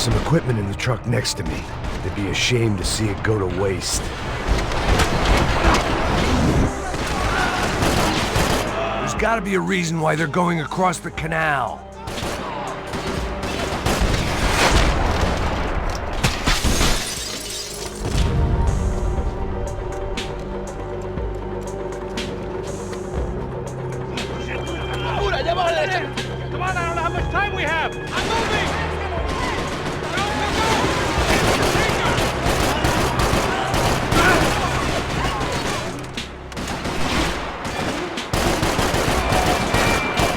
some equipment in the truck next to me. They'd be ashamed to see it go to waste. There's gotta be a reason why they're going across the canal. Come on, I don't know how much time we have. I'm moving.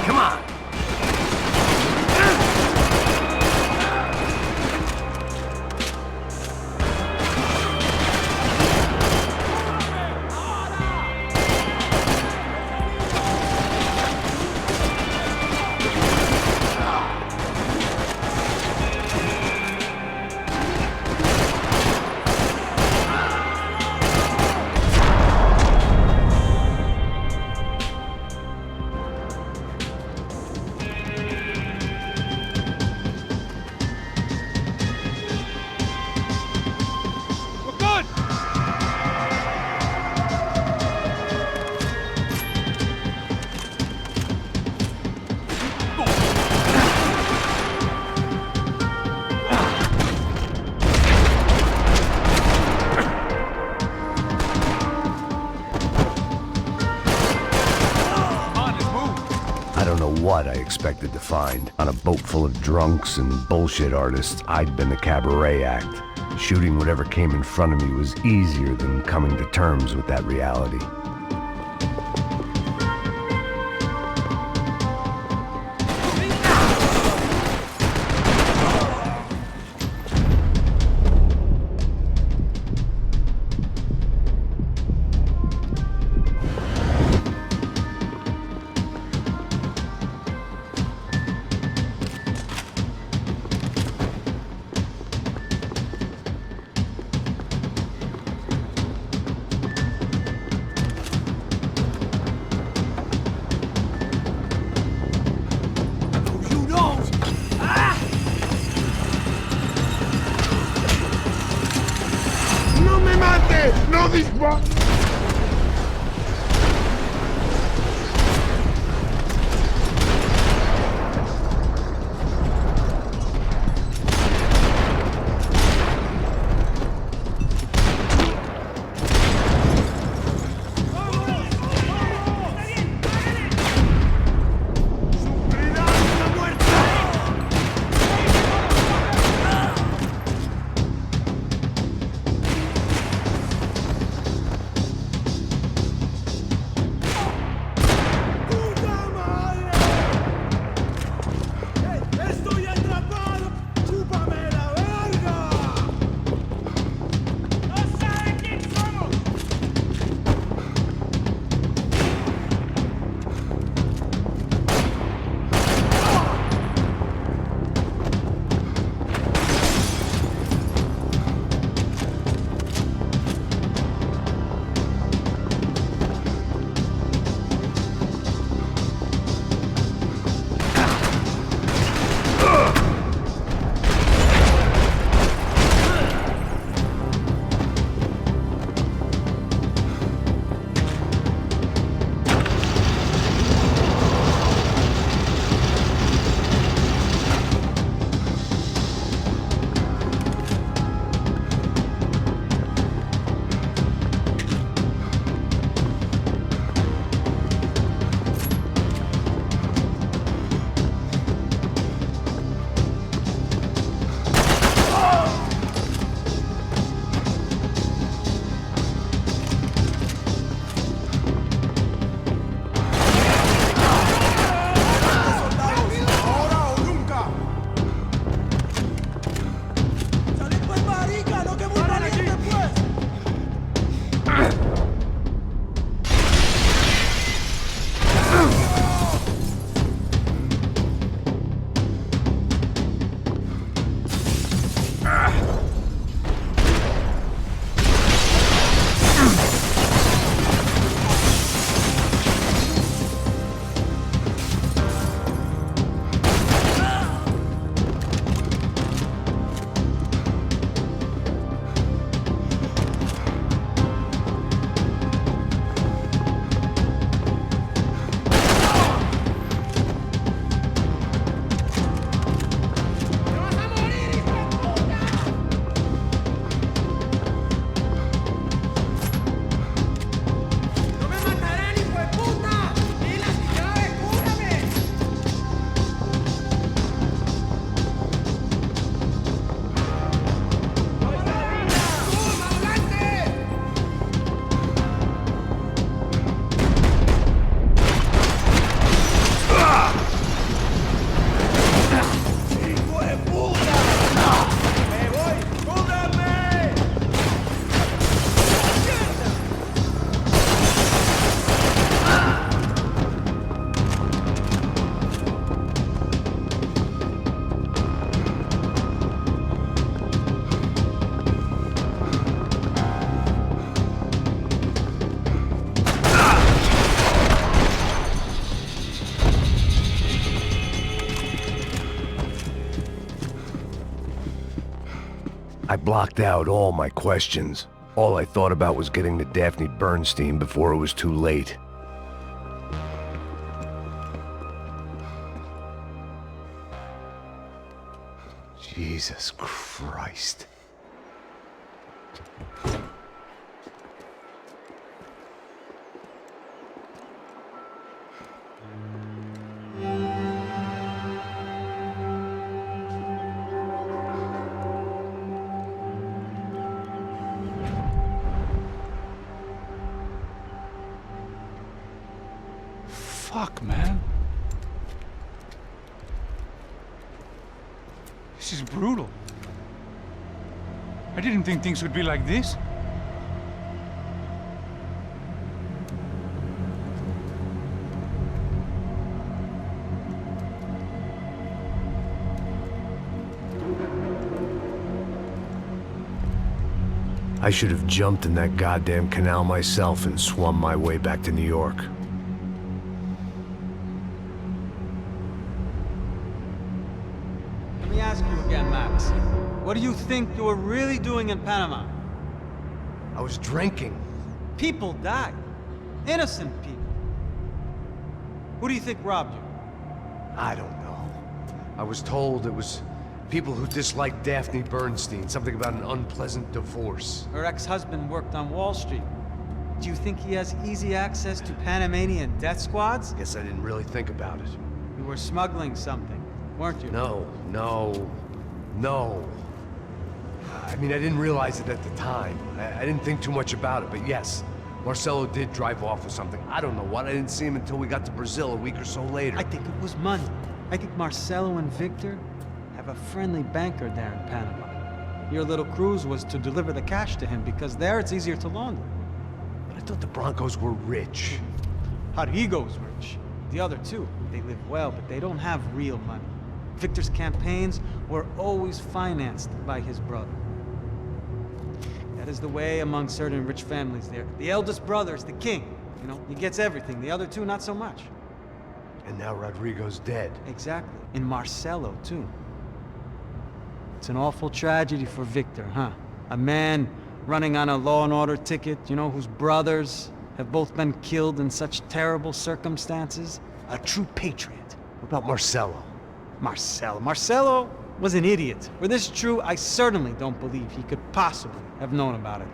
Come on. What I expected to find. On a boat full of drunks and bullshit artists, I'd been the cabaret act. Shooting whatever came in front of me was easier than coming to terms with that reality. ¡No dispara! I blocked out all my questions. All I thought about was getting to Daphne Bernstein before it was too late. Jesus Christ. Fuck, man. This is brutal. I didn't think things would be like this. I should have jumped in that goddamn canal myself and swum my way back to New York. Let me ask you again, Max. What do you think you were really doing in Panama? I was drinking. People died. Innocent people. Who do you think robbed you? I don't know. I was told it was people who disliked Daphne Bernstein, something about an unpleasant divorce. Her ex-husband worked on Wall Street. Do you think he has easy access to Panamanian death squads? Guess I didn't really think about it. You were smuggling something, weren't you? No. I mean, I didn't realize it at the time. I didn't think too much about it, but yes, Marcelo did drive off with something. I don't know what. I didn't see him until we got to Brazil a week or so later. I think it was money. I think Marcelo and Victor have a friendly banker there in Panama. Your little cruise was to deliver the cash to him because there it's easier to launder. But I thought the Broncos were rich. Rodrigo's rich. The other two, they live well, but they don't have real money. Victor's campaigns were always financed by his brother. That is the way among certain rich families there. The eldest brother is the king. You know, he gets everything. The other two, not so much. And now Rodrigo's dead. Exactly. And Marcelo, too. It's an awful tragedy for Victor, huh? A man running on a law and order ticket, you know, whose brothers have both been killed in such terrible circumstances. A true patriot. What about Marcelo? Marcelo was an idiot. Were this true, I certainly don't believe he could possibly have known about it.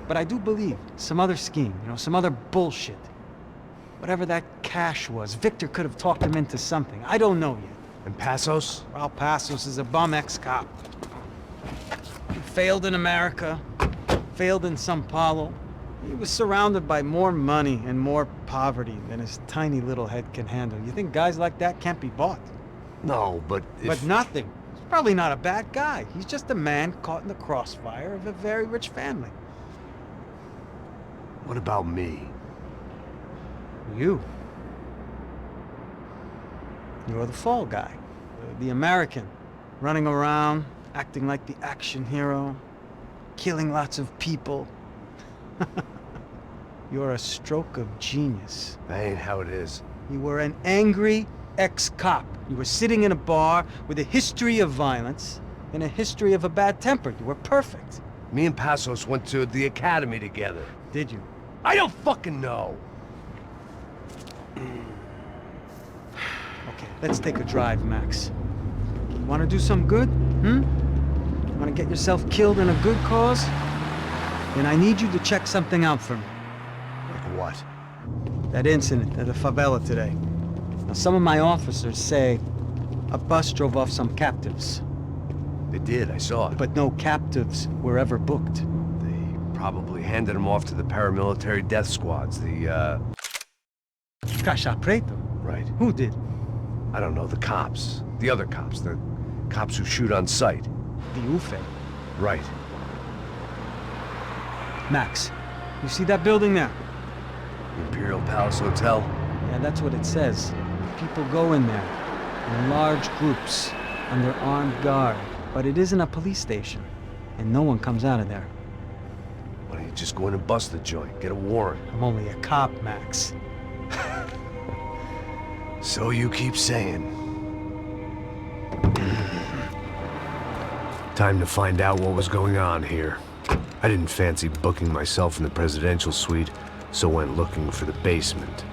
But I do believe some other scheme, you know, some other bullshit. Whatever that cash was, Victor could have talked him into something. I don't know yet. And Passos? Well, Passos is a bum ex-cop. He failed in America, failed in São Paulo. He was surrounded by more money and more poverty than his tiny little head can handle. You think guys like that can't be bought? No, but if... But nothing. He's probably not a bad guy. He's just a man caught in the crossfire of a very rich family. What about me? You. You're the fall guy. The American. Running around, acting like the action hero. Killing lots of people. You're a stroke of genius. That ain't how it is. You were an angry ex-cop. You were sitting in a bar with a history of violence and a history of a bad temper. You were perfect. Me and Passos went to the academy together. Did you? I don't fucking know. Okay, let's take a drive, Max. You want to do some good? Want to get yourself killed in a good cause? Then I need you to check something out for me. Like what? That incident at the favela today. Now, some of my officers say a bus drove off some captives. They did, I saw it. But no captives were ever booked. They probably handed them off to the paramilitary death squads, the, Caixa Preto? Right. Who did? I don't know, the cops. The other cops. The cops who shoot on sight. The UFE. Right. Max, you see that building there? The Imperial Palace Hotel? Yeah, that's what it says. People go in there in large groups under armed guard. But it isn't a police station, and no one comes out of there. Why don't you just go in and bust the joint, get a warrant? I'm only a cop, Max. So you keep saying. Time to find out what was going on here. I didn't fancy booking myself in the presidential suite, so went looking for the basement.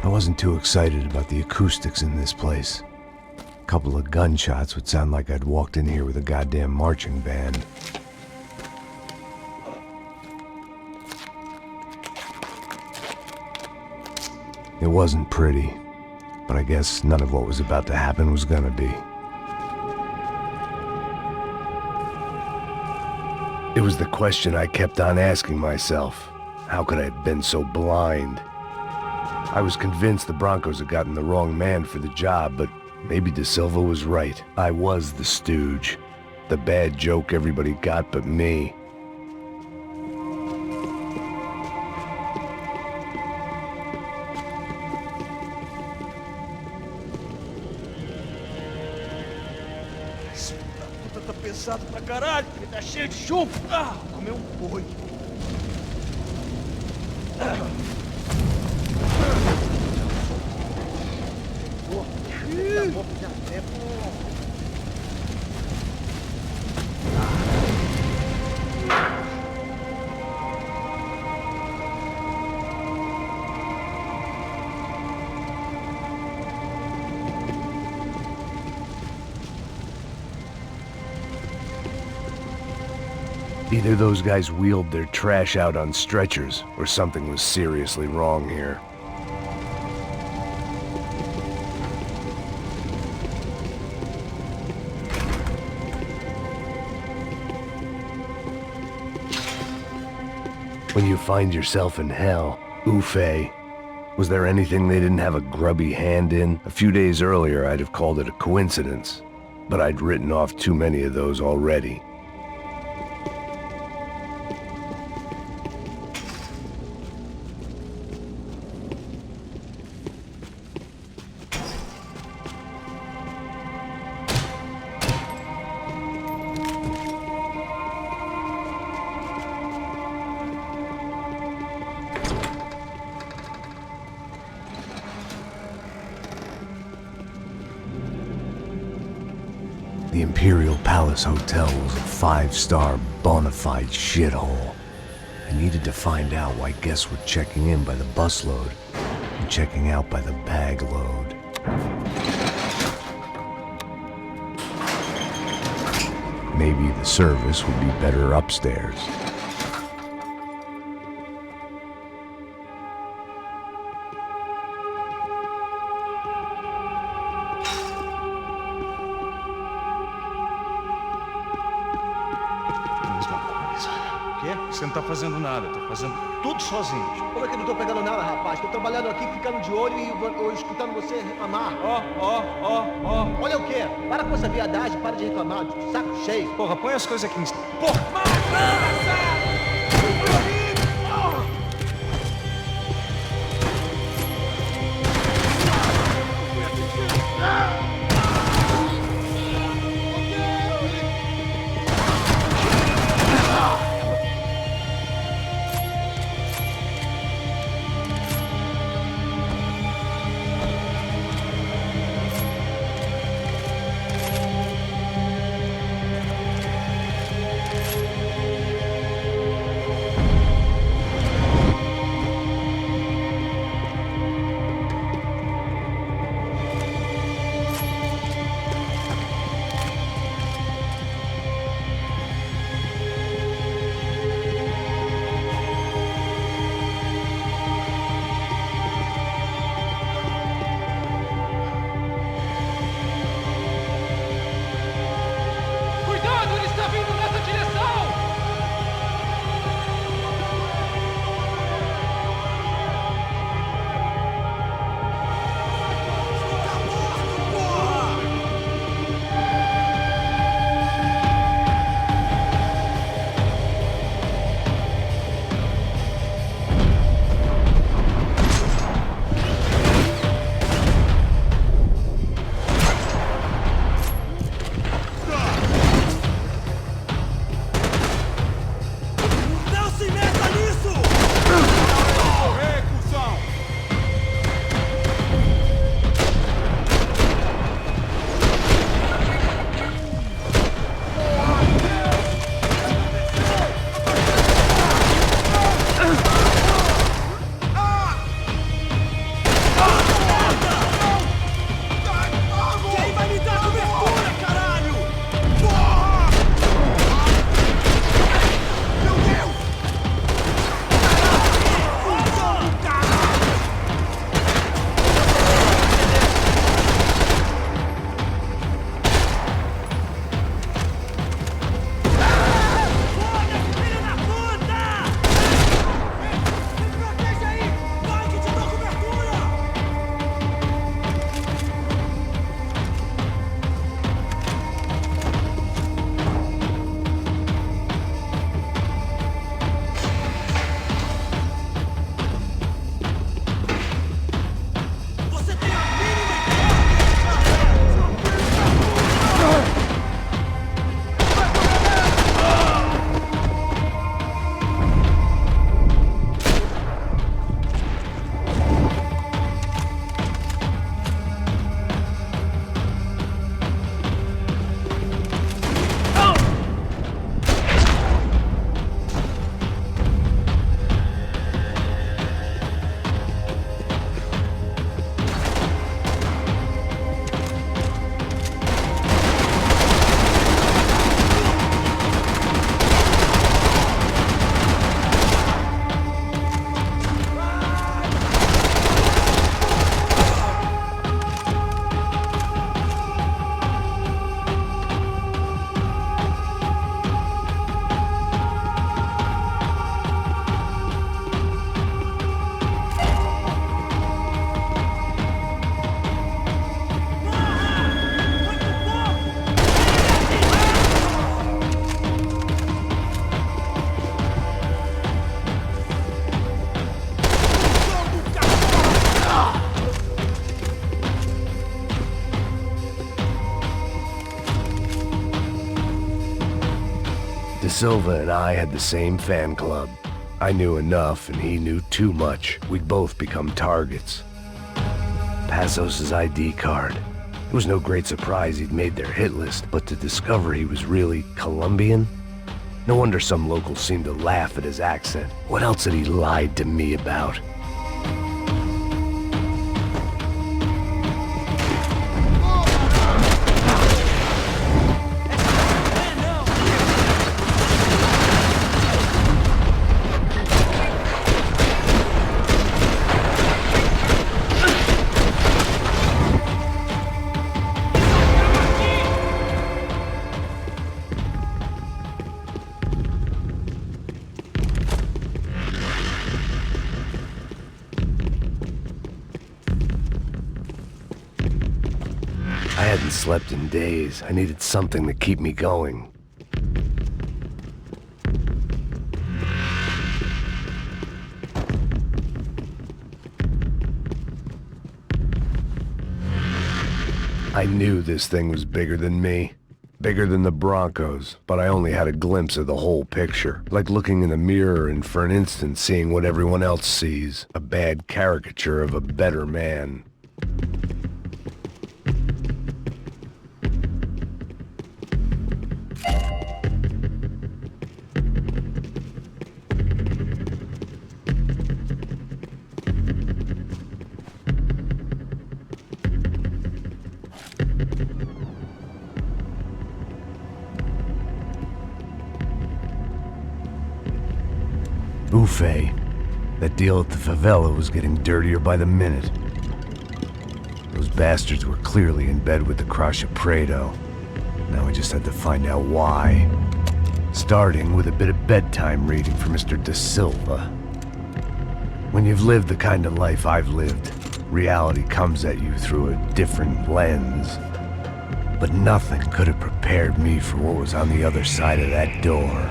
I wasn't too excited about the acoustics in this place. A couple of gunshots would sound like I'd walked in here with a goddamn marching band. It wasn't pretty, but I guess none of what was about to happen was gonna be. It was the question I kept on asking myself. How could I have been so blind? I was convinced the Broncos had gotten the wrong man for the job, but maybe De Silva was right. I was the stooge. The bad joke everybody got but me. Puta, tá pesado pra caralho, ele tá cheio de chumbo. Ah, comeu boi. Either those guys wheeled their trash out on stretchers, or something was seriously wrong here. When you find yourself in hell, Ufe, was there anything they didn't have a grubby hand in? A few days earlier, I'd have called it a coincidence, but I'd written off too many of those already. The Imperial Palace Hotel was a five-star, bona fide shithole. I needed to find out why guests were checking in by the busload and checking out by the bag load. Maybe the service would be better upstairs. Você não tá fazendo nada, tô fazendo tudo sozinho. Como é que eu não tô pegando nada, rapaz? Tô trabalhando aqui, ficando de olho e escutando você reclamar. Ó. Olha o quê? Para com essa viadagem, para de reclamar, saco cheio. Porra, põe as coisas aqui em... Porra! De Silva and I had the same fan club. I knew enough and he knew too much. We'd both become targets. Passos' ID card. It was no great surprise he'd made their hit list, but to discover he was really Colombian? No wonder some locals seemed to laugh at his accent. What else had he lied to me about? I hadn't slept in days. I needed something to keep me going. I knew this thing was bigger than me. Bigger than the Broncos, but I only had a glimpse of the whole picture. Like looking in the mirror and for an instant seeing what everyone else sees. A bad caricature of a better man. Buffet. That deal at the favela was getting dirtier by the minute. Those bastards were clearly in bed with the Crash of Prado. Now we just had to find out why. Starting with a bit of bedtime reading for Mr. De Silva. When you've lived the kind of life I've lived, reality comes at you through a different lens. But nothing could have prepared me for what was on the other side of that door.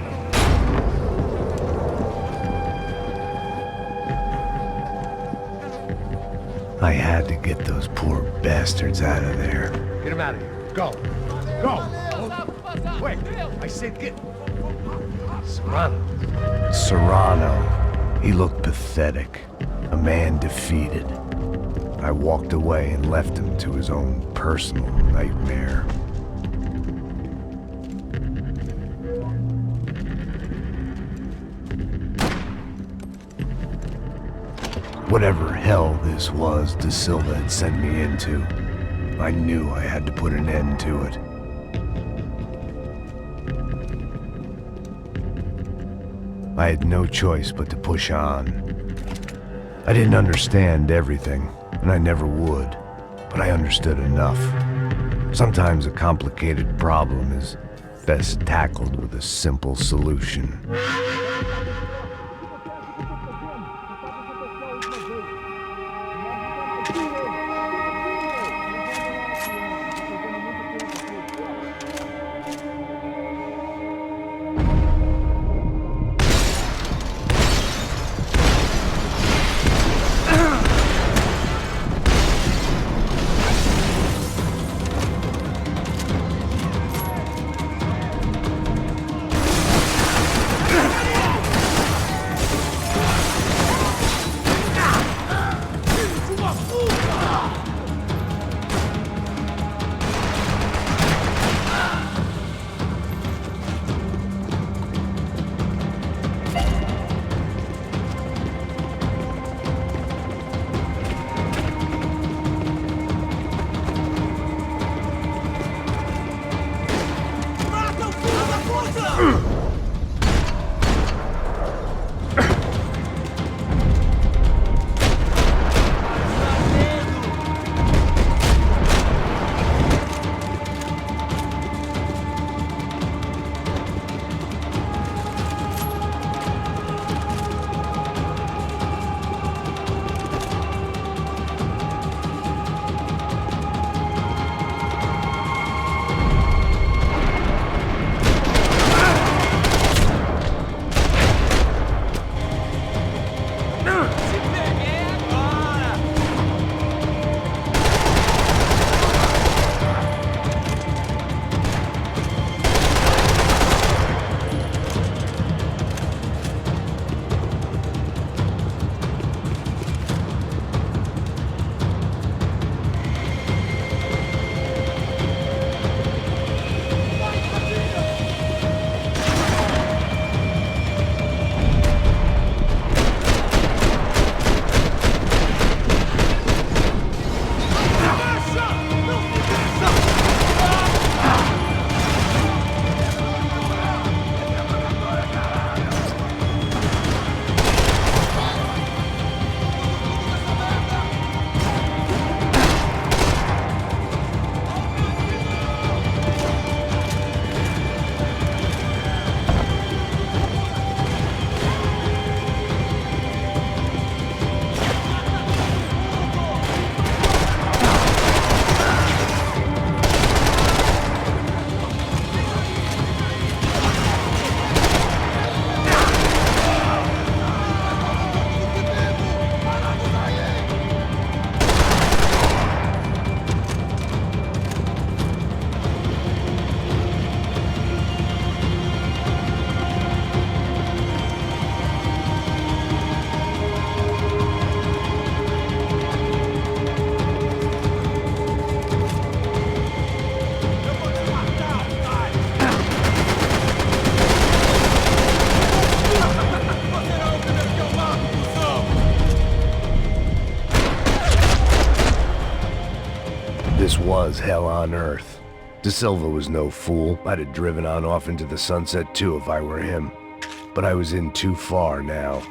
I had to get those poor bastards out of there. Get him out of here. Go. Go. Wait. I said get... Serrano. Serrano. He looked pathetic. A man defeated. I walked away and left him to his own personal nightmare. Whatever hell this was De Silva had sent me into, I knew I had to put an end to it. I had no choice but to push on. I didn't understand everything, and I never would, but I understood enough. Sometimes a complicated problem is best tackled with a simple solution. This was hell on earth. De Silva was no fool. I'd have driven on off into the sunset too if I were him. But I was in too far now.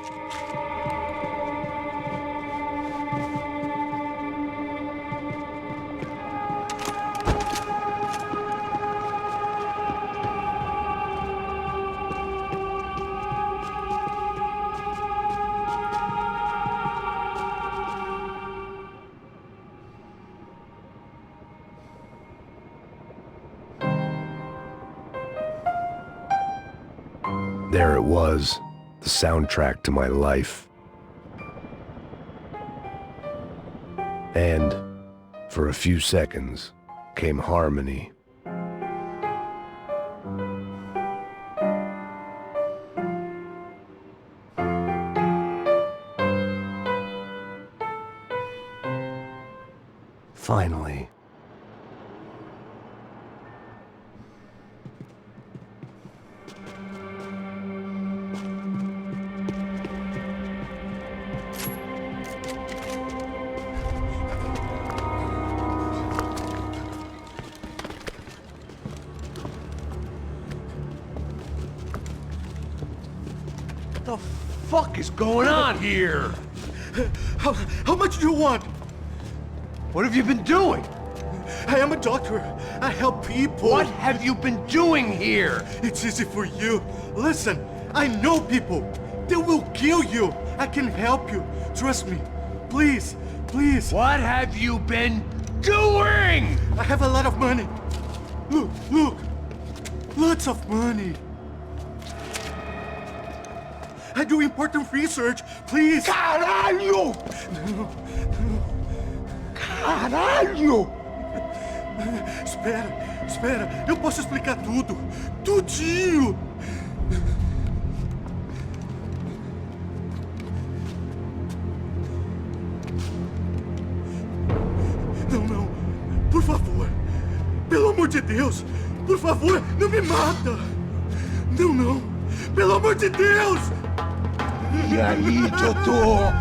There it was, the soundtrack to my life. And, for a few seconds, came harmony. Finally. What the fuck is going on here? How much do you want? What have you been doing? I am a doctor. I help people. What have you been doing here? It's easy for you. Listen, I know people. They will kill you. I can help you. Trust me. Please, please. What have you been doing? I have a lot of money. Look, look. Lots of money. I do important research. Please. Caralho! Caralho! Espera. Eu posso explicar tudo. Tudinho. Não. Por favor. Pelo amor de Deus. Por favor, não me mata. Não. Pelo amor de Deus. E aí, doutor?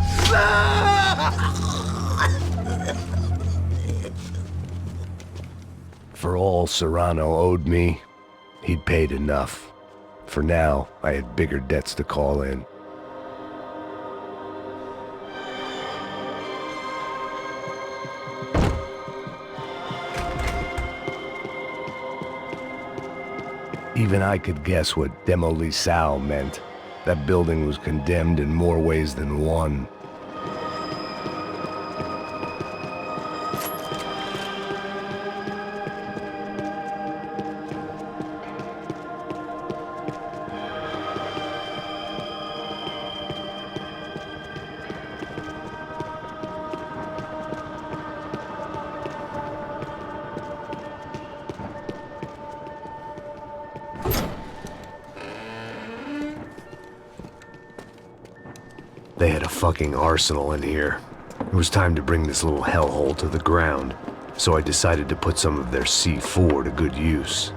For all Serrano owed me, he'd paid enough. For now, I had bigger debts to call in. Even I could guess what demolição meant. That building was condemned in more ways than one. They had a fucking arsenal in here. It was time to bring this little hellhole to the ground, so I decided to put some of their C4 to good use.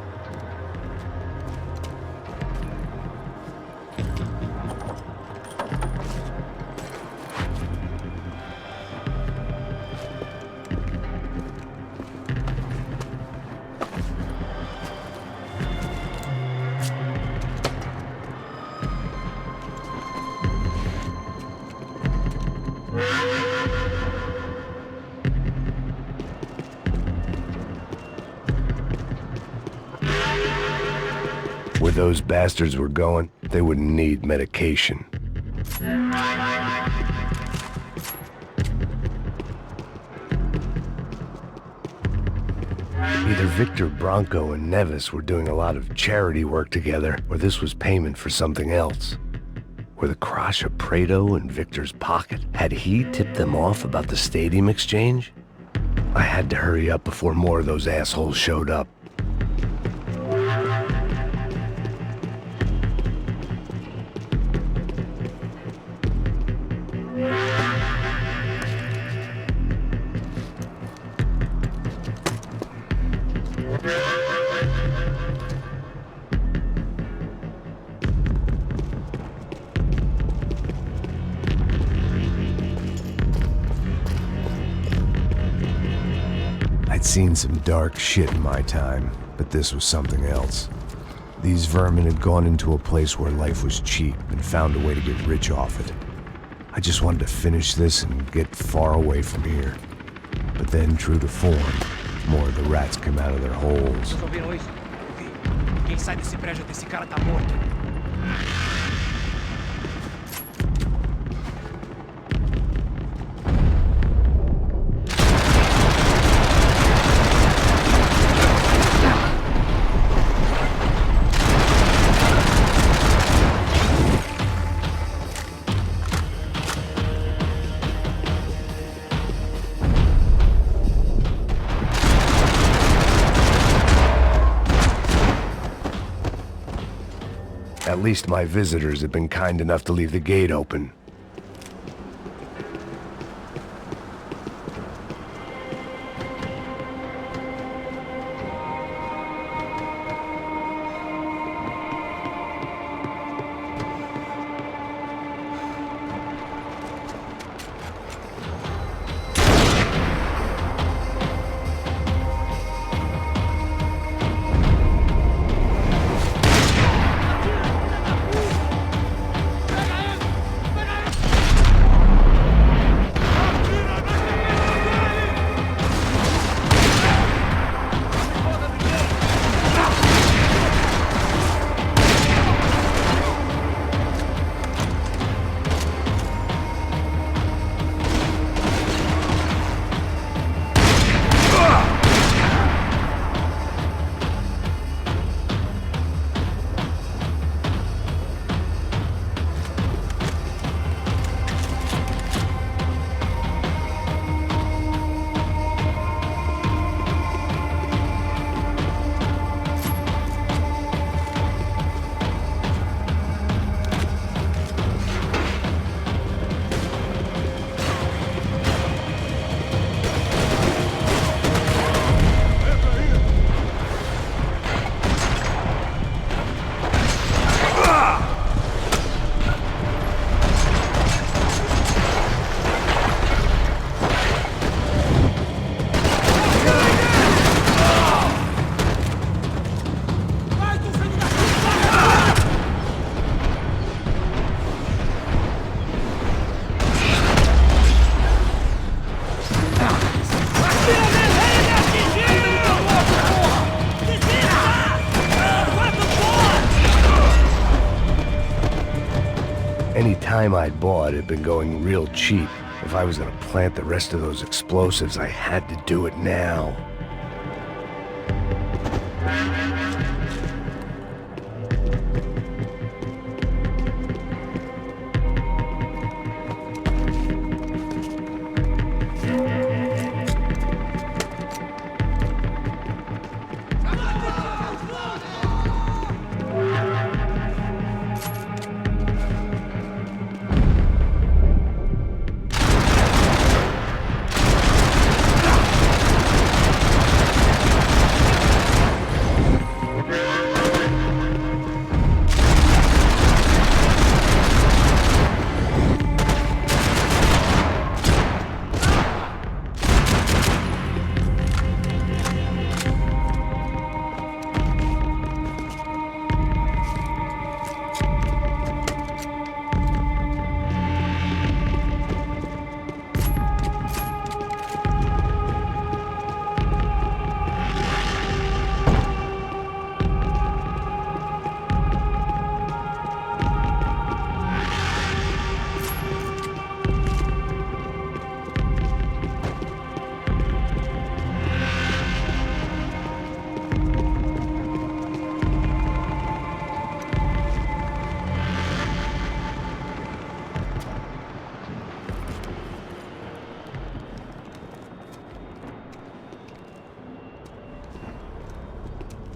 Where those bastards were going, they wouldn't need medication. Either Victor Branco and Neves were doing a lot of charity work together, or this was payment for something else. Were the Crash of Prado in Victor's pocket? Had he tipped them off about the stadium exchange? I had to hurry up before more of those assholes showed up. I'd seen some dark shit in my time, but this was something else. These vermin had gone into a place where life was cheap and found a way to get rich off it. I just wanted to finish this and get far away from here. But then, true to form, more of the rats came out of their holes. Vocês ouviram isso? Ouvi. Quem sai desse prédio desse cara tá morto. At least my visitors have been kind enough to leave the gate open. Any time I'd bought had been going real cheap. If I was gonna plant the rest of those explosives, I had to do it now.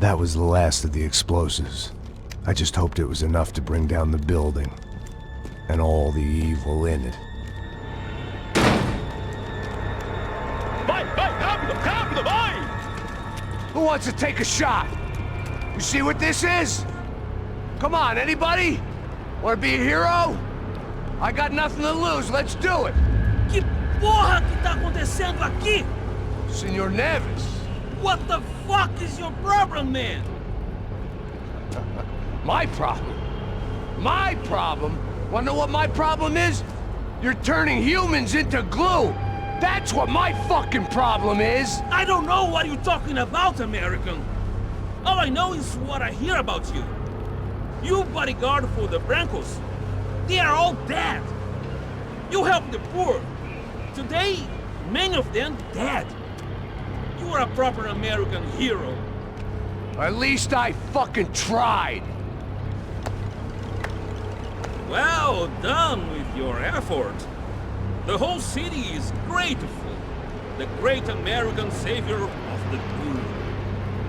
That was the last of the explosives. I just hoped it was enough to bring down the building, and all the evil in it. Vai, rápido, rápido, vai! Who wants to take a shot? You see what this is? Come on, anybody? Want to be a hero? I got nothing to lose, let's do it! Que porra que tá acontecendo aqui? Senor Neves. What the fuck is your problem, man? My problem? My problem? Wanna know what my problem is? You're turning humans into glue. That's what my fucking problem is. I don't know what you're talking about, American. All I know is what I hear about you. You bodyguard for the Brancos. They are all dead. You help the poor. Today, many of them dead. You are a proper American hero. At least I fucking tried. Well done with your effort. The whole city is grateful. The great American savior of the poor.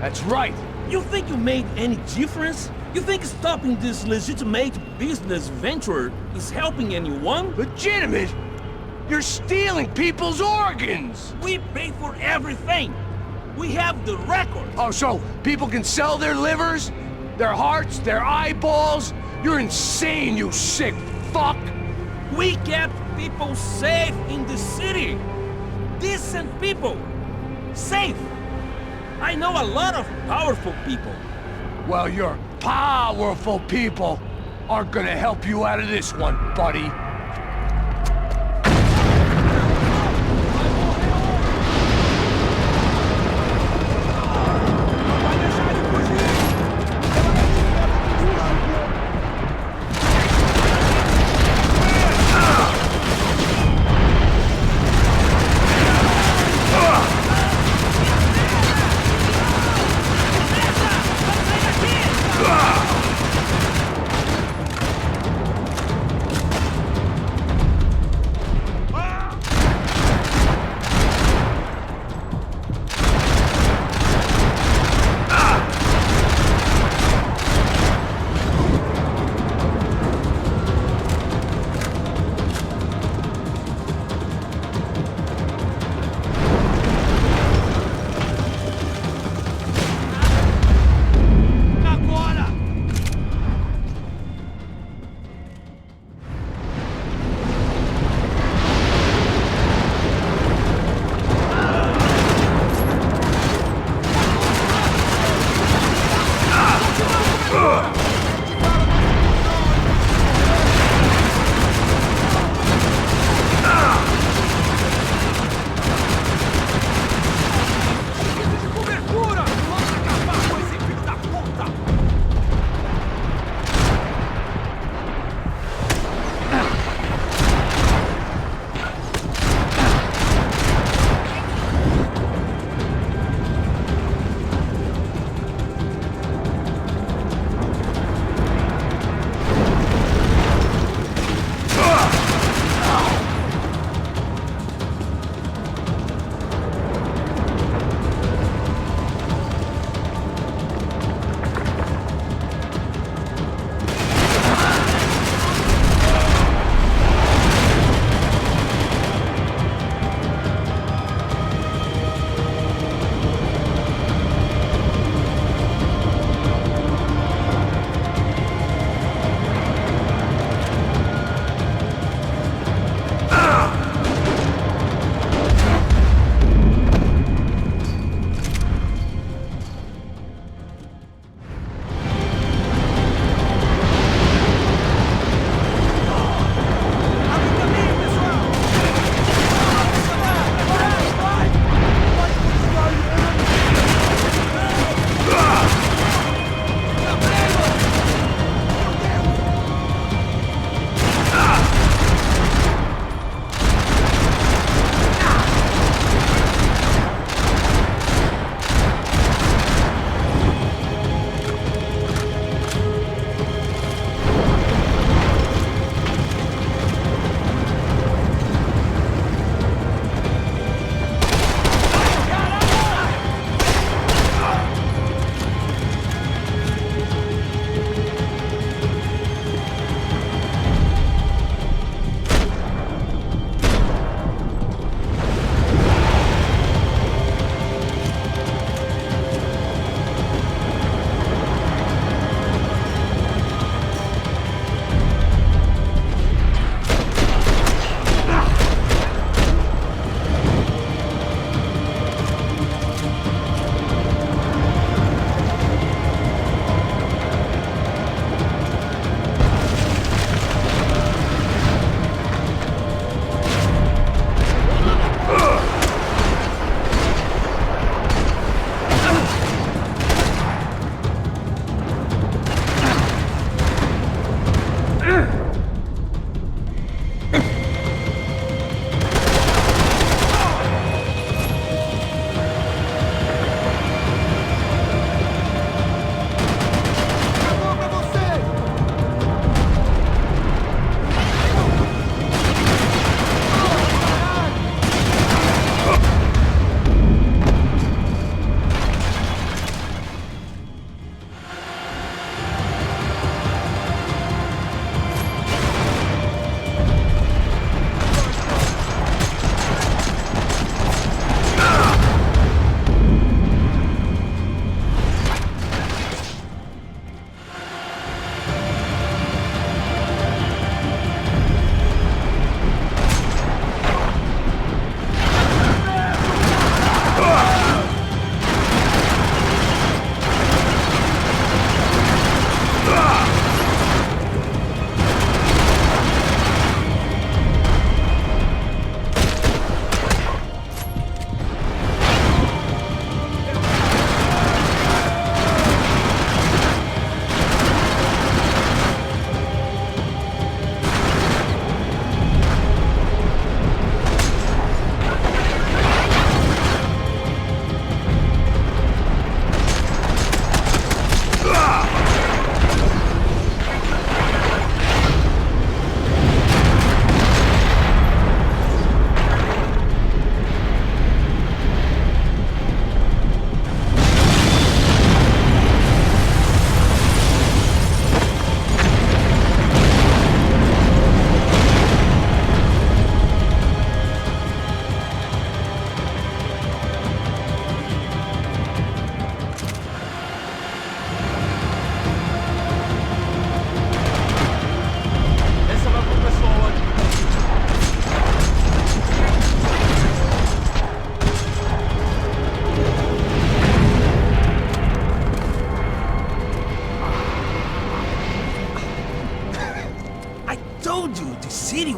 That's right. You think you made any difference? You think stopping this legitimate business venture is helping anyone? Legitimate? You're stealing people's organs! We pay for everything. We have the record. Oh, so people can sell their livers? Their hearts? Their eyeballs? You're insane, you sick fuck! We kept people safe in the city. Decent people. Safe. I know a lot of powerful people. Well, your powerful people aren't gonna help you out of this one, buddy.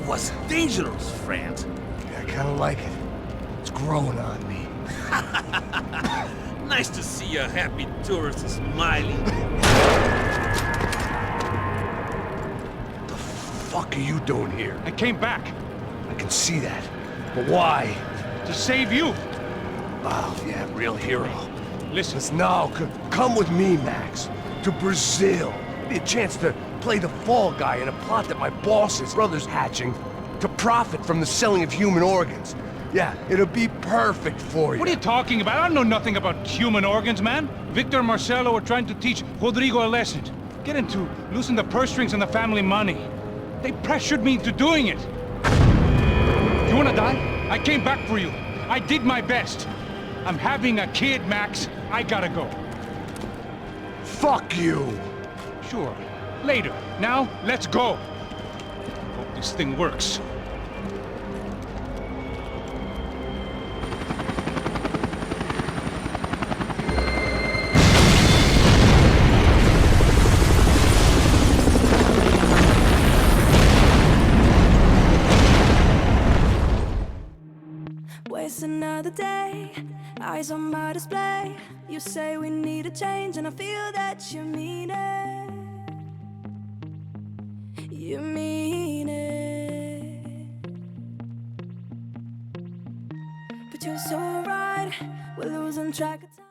was dangerous, friend. Yeah, I kinda like it. It's growing on me. Nice to see a happy tourist smiling. What the fuck are you doing here? I came back I can see that. But why? to save you. Wow, yeah, real hero. Listen, Listen, now, come with me, Max. To Brazil. Be a chance to play the fall guy in a plot that my boss's brother's hatching to profit from the selling of human organs. Yeah, it'll be perfect for you. what are you talking about? I don't know nothing about human organs, man. Victor and Marcelo are trying to teach Rodrigo a lesson. Get him to loosen the purse strings on the family money. They pressured me into doing it. You wanna die? I came back for you. I did my best. I'm having a kid, Max. I gotta go. Fuck you! Sure. Later. Now, let's go. Hope this thing works. Waste another day, eyes on my display. You say we need a change, and I feel that you mean it. You mean it. But you're so right, we're losing track of time.